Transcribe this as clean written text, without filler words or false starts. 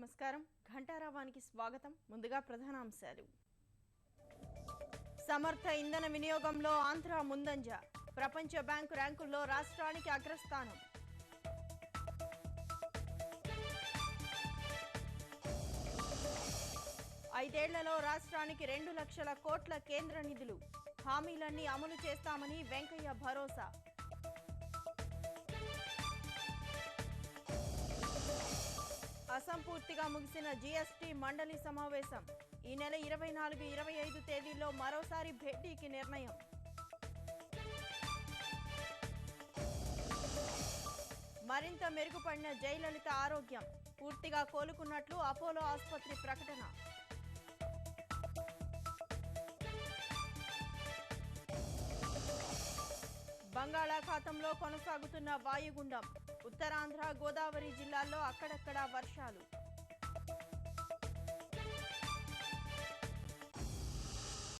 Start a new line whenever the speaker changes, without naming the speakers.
నమస్కారం ఘంటారావానికి స్వాగతం ముందుగా ప్రధానాంశాలు సమర్థ ఇంధన వినియోగంలో ఆంధ్ర ముందంజ ప్రపంచ బ్యాంకు ర్యాంకుల్లో రాష్ట్రానికి అగ్రస్థానం ఐదేళ్లలో రాష్ట్రానికి 2 లక్షల కోట్ల కేంద్ర నిధులు హామీలన్నీ అమలు చేస్తామని వెంకయ్య భరోసా అసంపూర్తిగా ముగిసిన జీఎస్టీ మండలి సమావేశం ఈ నెల 24-25 తేదీల్లో మరోసారి భేటీకి నిర్ణయం మరింత మెరుగుపడిన జయలలిత ఆరోగ్యం పూర్తిగా కోలుకున్నట్లు అపోలో ఆసుపత్రి ప్రకటన బంగాళాఖాతంలో కొనసాగుతున్న వాయుగుండం ఉత్తరాంధ్ర గోదావరి జిల్లాల్లో అక్కడక్కడ వర్షాలు